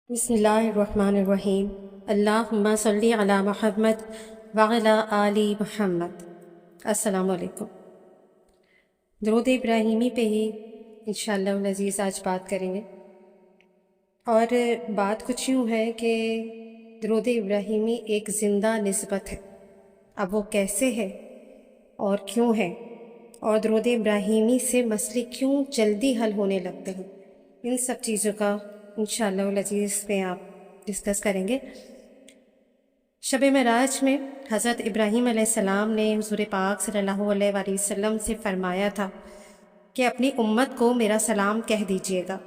بسم اللہ الرحمن الرحیم۔ اللہم صلی علی محمد وعلی آل محمد۔ السلام علیکم۔ درود ابراہیمی پہ ہی انشاءاللہ العزیز آج بات کریں گے، اور بات کچھ یوں ہے کہ درود ابراہیمی ایک زندہ نسبت ہے۔ اب وہ کیسے ہے اور کیوں ہے، اور درود ابراہیمی سے مسئلے کیوں جلدی حل ہونے لگتے ہیں، ان سب چیزوں کا انشاءاللہ العزیز میں آپ ڈسکس کریں گے۔ شب معراج میں حضرت ابراہیم علیہ السلام نے حضور پاک صلی اللہ علیہ وآلہ وسلم سے فرمایا تھا کہ اپنی امت کو میرا سلام کہہ دیجیے گا،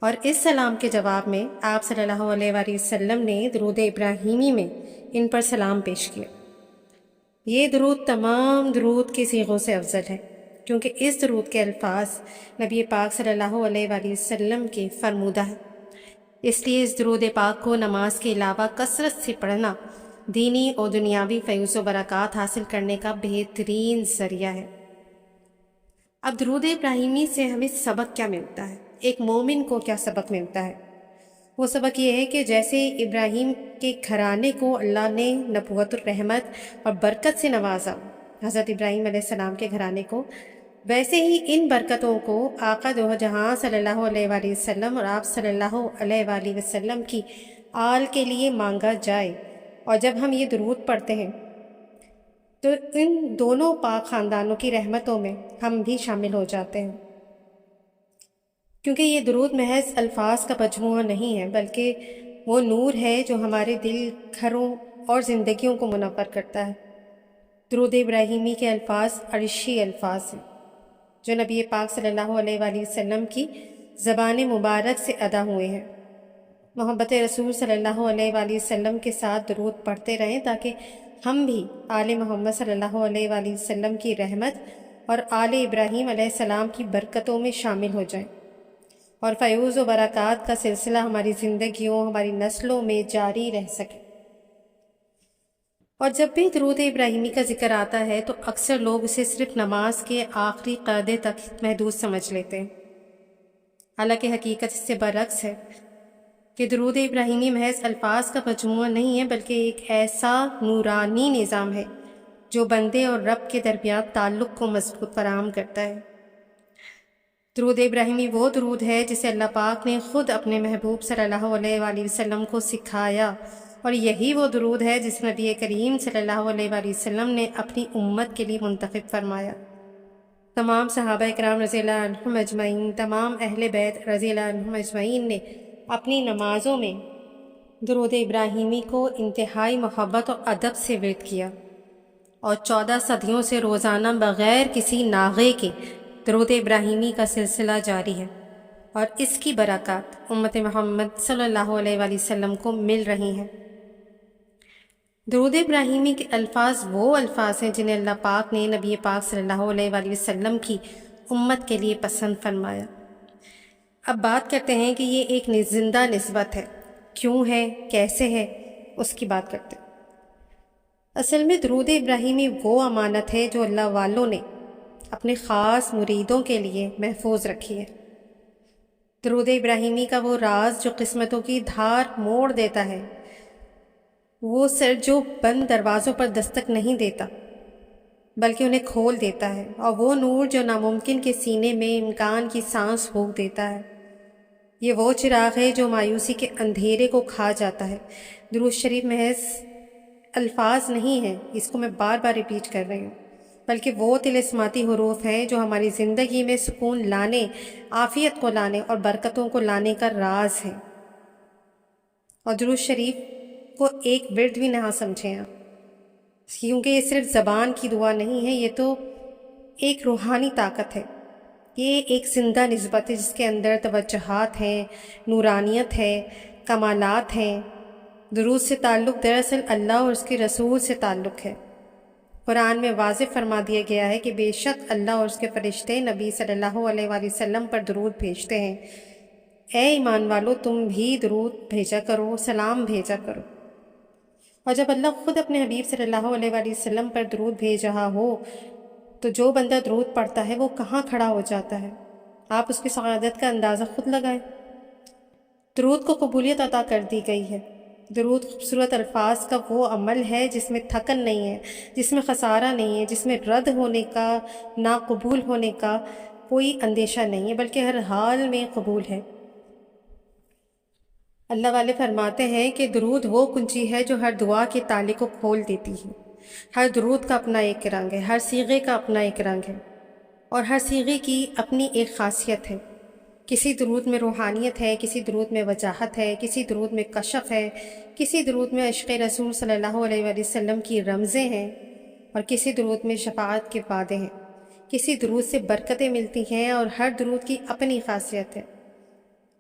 اور اس سلام کے جواب میں آپ صلی اللہ علیہ وآلہ وسلم نے درود ابراہیمی میں ان پر سلام پیش کیا۔ یہ درود تمام درود کے صیغوں سے افضل ہے، کیونکہ اس درود کے الفاظ نبی پاک صلی اللہ علیہ وآلہ وسلم کے فرمودہ ہیں۔ اس لیے اس درود پاک کو نماز کے علاوہ کثرت سے پڑھنا دینی اور دنیاوی فیض و برکات حاصل کرنے کا بہترین ذریعہ ہے۔ اب درود ابراہیمی سے ہمیں سبق کیا ملتا ہے، ایک مومن کو کیا سبق ملتا ہے؟ وہ سبق یہ ہے کہ جیسے ابراہیم کے گھرانے کو اللہ نے نبوت الرحمت اور برکت سے نوازا، حضرت ابراہیم علیہ السلام کے گھرانے کو، ویسے ہی ان برکتوں کو آقا دو جہاں صلی اللہ علیہ وآلہ وسلم اور آپ صلی اللہ علیہ وآلہ وسلم کی آل کے لیے مانگا جائے۔ اور جب ہم یہ درود پڑھتے ہیں تو ان دونوں پاک خاندانوں کی رحمتوں میں ہم بھی شامل ہو جاتے ہیں، کیونکہ یہ درود محض الفاظ کا مجموعہ نہیں ہے، بلکہ وہ نور ہے جو ہمارے دل، گھروں اور زندگیوں کو منور کرتا ہے۔ درود ابراہیمی کے الفاظ عرشی الفاظ ہیں جو نبی پاک صلی اللہ علیہ وآلہ وسلم کی زبان مبارک سے ادا ہوئے ہیں۔ محبت رسول صلی اللہ علیہ وآلہ وسلم کے ساتھ درود پڑھتے رہیں تاکہ ہم بھی آل محمد صلی اللہ علیہ وآلہ وسلم کی رحمت اور آل ابراہیم علیہ السلام کی برکتوں میں شامل ہو جائیں، اور فیوز و برکات کا سلسلہ ہماری زندگیوں، ہماری نسلوں میں جاری رہ سکے۔ اور جب بھی درود ابراہیمی کا ذکر آتا ہے تو اکثر لوگ اسے صرف نماز کے آخری قعدے تک محدود سمجھ لیتے ہیں، حالانکہ حقیقت اس سے برعکس ہے کہ درود ابراہیمی محض الفاظ کا مجموعہ نہیں ہے، بلکہ ایک ایسا نورانی نظام ہے جو بندے اور رب کے درمیان تعلق کو مضبوط فراہم کرتا ہے۔ درود ابراہیمی وہ درود ہے جسے اللہ پاک نے خود اپنے محبوب صلی اللہ علیہ وآلہ وسلم کو سکھایا، اور یہی وہ درود ہے جس نبی کریم صلی اللہ علیہ وآلہ وسلم نے اپنی امت کے لیے منتخب فرمایا۔ تمام صحابہ اکرام رضی اللہ عنہم اجمعین، تمام اہل بیت رضی اللہ عنہم اجمعین نے اپنی نمازوں میں درود ابراہیمی کو انتہائی محبت اور ادب سے ورد کیا، اور 14 صدیوں سے روزانہ بغیر کسی ناغے کے درود ابراہیمی کا سلسلہ جاری ہے، اور اس کی برکات امت محمد صلی اللہ علیہ وآلہ وسلم کو مل رہی ہیں۔ درود ابراہیمی کے الفاظ وہ الفاظ ہیں جنہیں اللہ پاک نے نبی پاک صلی اللہ علیہ وآلہ وسلم کی امت کے لیے پسند فرمایا۔ اب بات کرتے ہیں کہ یہ ایک زندہ نسبت ہے، کیوں ہے، کیسے ہے، اس کی بات کرتے ہیں۔ اصل میں درود ابراہیمی وہ امانت ہے جو اللہ والوں نے اپنے خاص مریدوں کے لیے محفوظ رکھی ہے۔ درود ابراہیمی کا وہ راز جو قسمتوں کی دھار موڑ دیتا ہے، وہ سر جو بند دروازوں پر دستک نہیں دیتا بلکہ انہیں کھول دیتا ہے، اور وہ نور جو ناممکن کے سینے میں امکان کی سانس پھونک دیتا ہے۔ یہ وہ چراغ ہے جو مایوسی کے اندھیرے کو کھا جاتا ہے۔ درود شریف محض الفاظ نہیں ہیں، اس کو میں بار بار ریپیٹ کر رہی ہوں، بلکہ وہ طلسماتی حروف ہیں جو ہماری زندگی میں سکون لانے، عافیت کو لانے اور برکتوں کو لانے کا راز ہے۔ اور درود شریف کو ایک ورد بھی نہ سمجھیں آپ، کیونکہ یہ صرف زبان کی دعا نہیں ہے، یہ تو ایک روحانی طاقت ہے، یہ ایک زندہ نسبت ہے جس کے اندر توجہات ہیں، نورانیت ہے، کمالات ہیں۔ درود سے تعلق دراصل اللہ اور اس کے رسول سے تعلق ہے۔ قرآن میں واضح فرما دیا گیا ہے کہ بے شک اللہ اور اس کے فرشتے نبی صلی اللہ علیہ وآلہ وسلم پر درود بھیجتے ہیں۔ اے ایمان والو، تم بھی درود بھیجا کرو، سلام بھیجا کرو۔ اور جب اللہ خود اپنے حبیب صلی اللہ علیہ وآلہ وسلم پر درود بھیج رہا ہو تو جو بندہ درود پڑھتا ہے وہ کہاں کھڑا ہو جاتا ہے؟ آپ اس کی سعادت کا اندازہ خود لگائیں۔ درود کو قبولیت عطا کر دی گئی ہے۔ درود خوبصورت الفاظ کا وہ عمل ہے جس میں تھکن نہیں ہے، جس میں خسارہ نہیں ہے، جس میں رد ہونے کا، ناقبول ہونے کا کوئی اندیشہ نہیں ہے، بلکہ ہر حال میں قبول ہے۔ اللہ والے فرماتے ہیں کہ درود وہ کنجی ہے جو ہر دعا کے تالے کو کھول دیتی ہے۔ ہر درود کا اپنا ایک رنگ ہے، ہر صیغے کا اپنا ایک رنگ ہے، اور ہر صیغے کی اپنی ایک خاصیت ہے۔ کسی درود میں روحانیت ہے، کسی درود میں وجاہت ہے، کسی درود میں کشف ہے، کسی درود میں عشق رسول صلی اللہ علیہ وآلہ وسلم کی رمزیں ہیں، اور کسی درود میں شفاعت کے وعدے ہیں۔ کسی درود سے برکتیں ملتی ہیں، اور ہر درود کی اپنی خاصیت ہے۔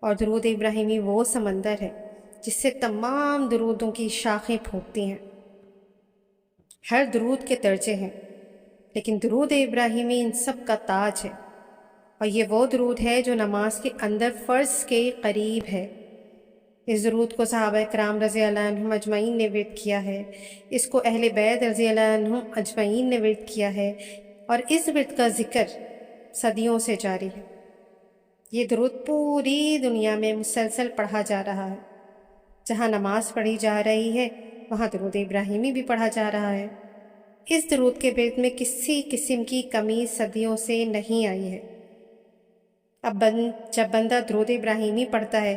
اور درود ابراہیمی وہ سمندر ہے جس سے تمام درودوں کی شاخیں پھوٹتی ہیں۔ ہر درود کے درجے ہیں، لیکن درود ابراہیمی ان سب کا تاج ہے، اور یہ وہ درود ہے جو نماز کے اندر فرض کے قریب ہے۔ اس درود کو صحابہ کرام رضی اللہ عنہم اجمعین نے ورد کیا ہے، اس کو اہل بیت رضی اللہ عنہم اجمعین نے ورد کیا ہے، اور اس ورد کا ذکر صدیوں سے جاری ہے۔ یہ درود پوری دنیا میں مسلسل پڑھا جا رہا ہے۔ جہاں نماز پڑھی جا رہی ہے وہاں درود ابراہیمی بھی پڑھا جا رہا ہے۔ اس درود کے ورد میں کسی قسم کی کمی صدیوں سے نہیں آئی ہے۔ اب جب بندہ درود ابراہیمی پڑھتا ہے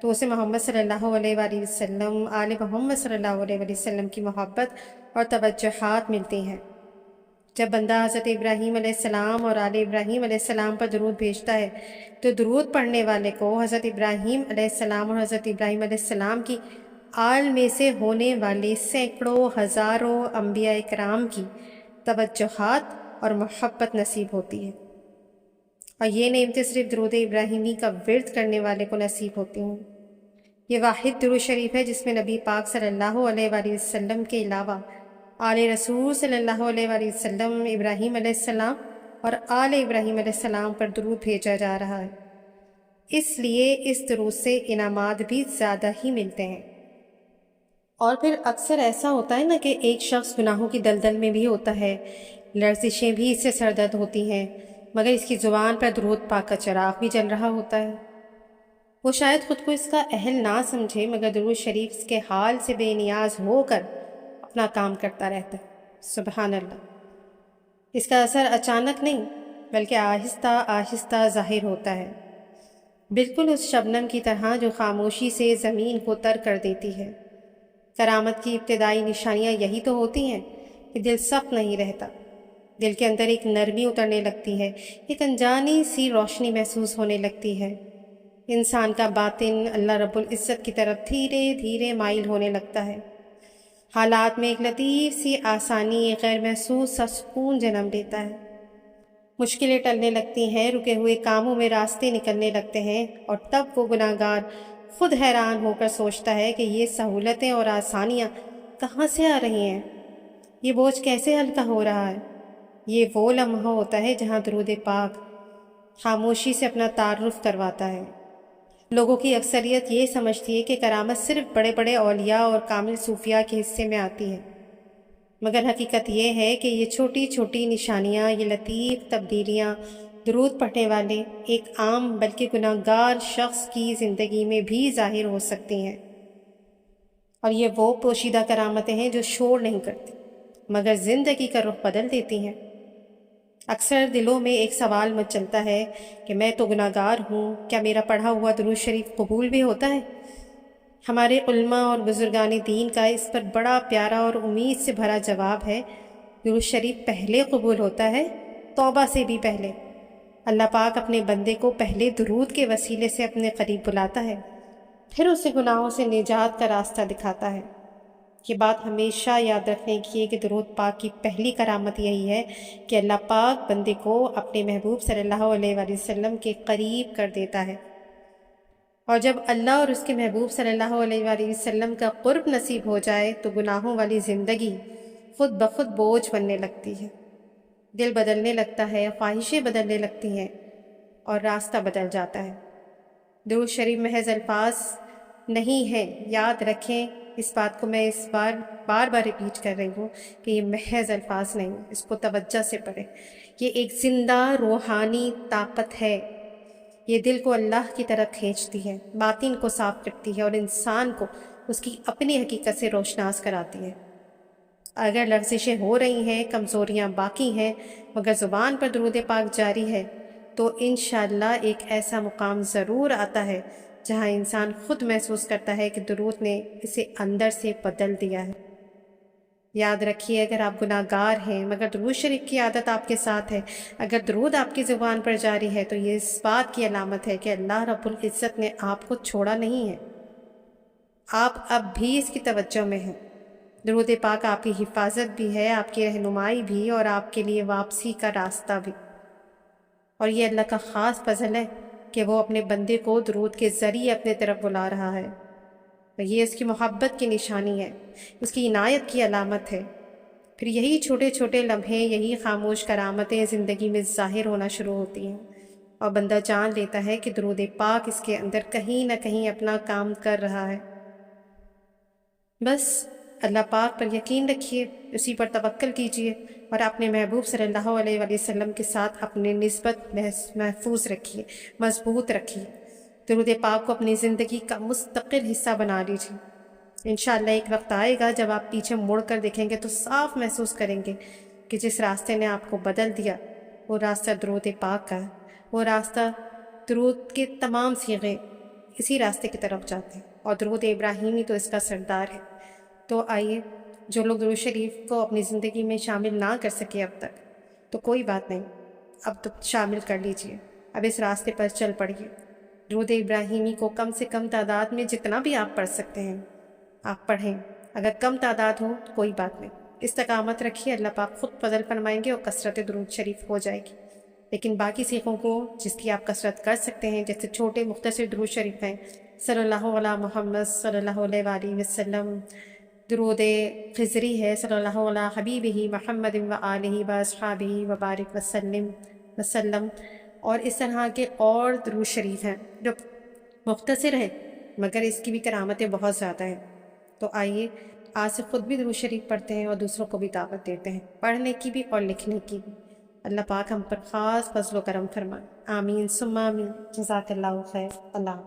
تو اسے محمد صلی اللہ علیہ وآلہ وسلم، آل محمد صلی اللہ علیہ وآلہ وسلم کی محبت اور توجہات ملتی ہیں۔ جب بندہ حضرت ابراہیم علیہ السلام اور آل ابراہیم علیہ السلام پر درود بھیجتا ہے تو درود پڑھنے والے کو حضرت ابراہیم علیہ السلام اور حضرت ابراہیم علیہ السلام کی آل میں سے ہونے والے سینکڑوں ہزاروں انبیاء کرام کی توجہات اور محبت نصیب ہوتی ہے، اور یہ نعمتیں صرف درود ابراہیمی کا ورد کرنے والے کو نصیب ہوتی ہیں۔ یہ واحد درود شریف ہے جس میں نبی پاک صلی اللہ علیہ وآلہ وسلم کے علاوہ آل رسول صلی اللہ علیہ وآلہ وسلم، ابراہیم علیہ السلام اور آل ابراہیم علیہ السلام پر درود بھیجا جا رہا ہے۔ اس لیے اس درود سے انعامات بھی زیادہ ہی ملتے ہیں۔ اور پھر اکثر ایسا ہوتا ہے نا کہ ایک شخص گناہوں کی دلدل میں بھی ہوتا ہے، لرزشیں بھی اس سے سردرد ہوتی ہیں، مگر اس کی زبان پر درود پاک کا چراغ بھی جل رہا ہوتا ہے۔ وہ شاید خود کو اس کا اہل نہ سمجھے، مگر درود شریف اس کے حال سے بے نیاز ہو کر اپنا کام کرتا رہتا ہے۔ سبحان اللہ۔ اس کا اثر اچانک نہیں بلکہ آہستہ آہستہ ظاہر ہوتا ہے، بالکل اس شبنم کی طرح جو خاموشی سے زمین کو تر کر دیتی ہے۔ کرامت کی ابتدائی نشانیاں یہی تو ہوتی ہیں کہ دل سخت نہیں رہتا، دل کے اندر ایک نرمی اترنے لگتی ہے، ایک انجانی سی روشنی محسوس ہونے لگتی ہے۔ انسان کا باطن اللہ رب العزت کی طرف دھیرے دھیرے مائل ہونے لگتا ہے، حالات میں ایک لطیف سی آسانی، ایک غیر محسوس سا سکون جنم لیتا ہے۔ مشکلیں ٹلنے لگتی ہیں، رکے ہوئے کاموں میں راستے نکلنے لگتے ہیں، اور تب وہ گناہگار خود حیران ہو کر سوچتا ہے کہ یہ سہولتیں اور آسانیاں کہاں سے آ رہی ہیں، یہ بوجھ کیسے ہلکا ہو رہا ہے۔ یہ وہ لمحہ ہوتا ہے جہاں درود پاک خاموشی سے اپنا تعارف کرواتا ہے۔ لوگوں کی اکثریت یہ سمجھتی ہے کہ کرامت صرف بڑے بڑے اولیاء اور کامل صوفیاء کے حصے میں آتی ہے، مگر حقیقت یہ ہے کہ یہ چھوٹی چھوٹی نشانیاں، یہ لطیف تبدیلیاں درود پڑھنے والے ایک عام بلکہ گناہگار شخص کی زندگی میں بھی ظاہر ہو سکتی ہیں، اور یہ وہ پوشیدہ کرامتیں ہیں جو شور نہیں کرتی مگر زندگی کا رخ بدل دیتی ہیں۔ اکثر دلوں میں ایک سوال مچلتا ہے کہ میں تو گناہگار ہوں، کیا میرا پڑھا ہوا درود شریف قبول بھی ہوتا ہے؟ ہمارے علماء اور بزرگان دین کا اس پر بڑا پیارا اور امید سے بھرا جواب ہے، درود شریف پہلے قبول ہوتا ہے، توبہ سے بھی پہلے۔ اللہ پاک اپنے بندے کو پہلے درود کے وسیلے سے اپنے قریب بلاتا ہے، پھر اسے گناہوں سے نجات کا راستہ دکھاتا ہے۔ یہ بات ہمیشہ یاد رکھنے کی ہے کہ درود پاک کی پہلی کرامت یہی ہے کہ اللہ پاک بندے کو اپنے محبوب صلی اللہ علیہ وآلہ وسلم کے قریب کر دیتا ہے، اور جب اللہ اور اس کے محبوب صلی اللہ علیہ وآلہ وسلم کا قرب نصیب ہو جائے تو گناہوں والی زندگی خود بخود بوجھ بننے لگتی ہے، دل بدلنے لگتا ہے، خواہشیں بدلنے لگتی ہیں، اور راستہ بدل جاتا ہے۔ درود شریف محض الفاظ نہیں ہیں، یاد رکھیں اس بات کو، میں اس بار بار ریپیٹ کر رہی ہوں کہ یہ محض الفاظ نہیں، اس کو توجہ سے پڑھیں۔ یہ ایک زندہ روحانی طاقت ہے یہ دل کو اللہ کی طرف کھینچتی ہے، باطن کو صاف کرتی ہے اور انسان کو اس کی اپنی حقیقت سے روشناس کراتی ہے۔ اگر لرزشیں ہو رہی ہیں، کمزوریاں باقی ہیں، مگر زبان پر درود پاک جاری ہے، تو انشاءاللہ ایک ایسا مقام ضرور آتا ہے جہاں انسان خود محسوس کرتا ہے کہ درود نے اسے اندر سے بدل دیا ہے۔ یاد رکھیے، اگر آپ گناہ گار ہیں مگر درود شریف کی عادت آپ کے ساتھ ہے، اگر درود آپ کی زبان پر جاری ہے، تو یہ اس بات کی علامت ہے کہ اللہ رب العزت نے آپ کو چھوڑا نہیں ہے، آپ اب بھی اس کی توجہ میں ہیں۔ درود پاک آپ کی حفاظت بھی ہے، آپ کی رہنمائی بھی، اور آپ کے لیے واپسی کا راستہ بھی۔ اور یہ اللہ کا خاص فضل ہے کہ وہ اپنے بندے کو درود کے ذریعے اپنے طرف بلا رہا ہے، اور یہ اس کی محبت کی نشانی ہے، اس کی عنایت کی علامت ہے۔ پھر یہی چھوٹے چھوٹے لمحے، یہی خاموش کرامتیں زندگی میں ظاہر ہونا شروع ہوتی ہیں، اور بندہ جان لیتا ہے کہ درود پاک اس کے اندر کہیں نہ کہیں اپنا کام کر رہا ہے۔ بس اللہ پاک پر یقین رکھیے، اسی پر توکل کیجیے، اور اپنے محبوب صلی اللہ علیہ وآلہ وسلم کے ساتھ اپنے نسبت محفوظ رکھیے، مضبوط رکھیے۔ درود پاک کو اپنی زندگی کا مستقل حصہ بنا لیجیے۔ انشاءاللہ ایک وقت آئے گا جب آپ پیچھے مڑ کر دیکھیں گے تو صاف محسوس کریں گے کہ جس راستے نے آپ کو بدل دیا وہ راستہ درود پاک کا ہے، وہ راستہ درود کے تمام صیغے اسی راستے کی طرف جاتے ہیں، اور درود ابراہیمی تو اس کا سردار ہے۔ تو آئیے، جو لوگ درود شریف کو اپنی زندگی میں شامل نہ کر سکے اب تک، تو کوئی بات نہیں، اب تو شامل کر لیجئے، اب اس راستے پر چل پڑیے۔ درود ابراہیمی کو کم سے کم تعداد میں جتنا بھی آپ پڑھ سکتے ہیں آپ پڑھیں، اگر کم تعداد ہو تو کوئی بات نہیں، استقامت رکھیے، اللہ پاک خود فضل فرمائیں گے اور کثرت درود شریف ہو جائے گی۔ لیکن باقی صیغوں کو جس کی آپ کثرت کر سکتے ہیں، جیسے چھوٹے مختصر درود شریف ہیں، صلی اللہ علیہ محمد صلی اللہ علیہ وآلہ وسلم، درود خضری ہے، صلی اللہ علیہ حبیبہ محمد وآلہ واصحابہ وبارک وسلم، اور اس طرح کے اور درود شریف ہیں جو مختصر ہیں مگر اس کی بھی کرامتیں بہت زیادہ ہیں۔ تو آئیے آج سے خود بھی درود شریف پڑھتے ہیں اور دوسروں کو بھی دعوت دیتے ہیں، پڑھنے کی بھی اور لکھنے کی بھی۔ اللہ پاک ہم پر خاص فضل و کرم فرمائے، آمین ثم آمین۔ جزاک اللہ خیر۔ اللہ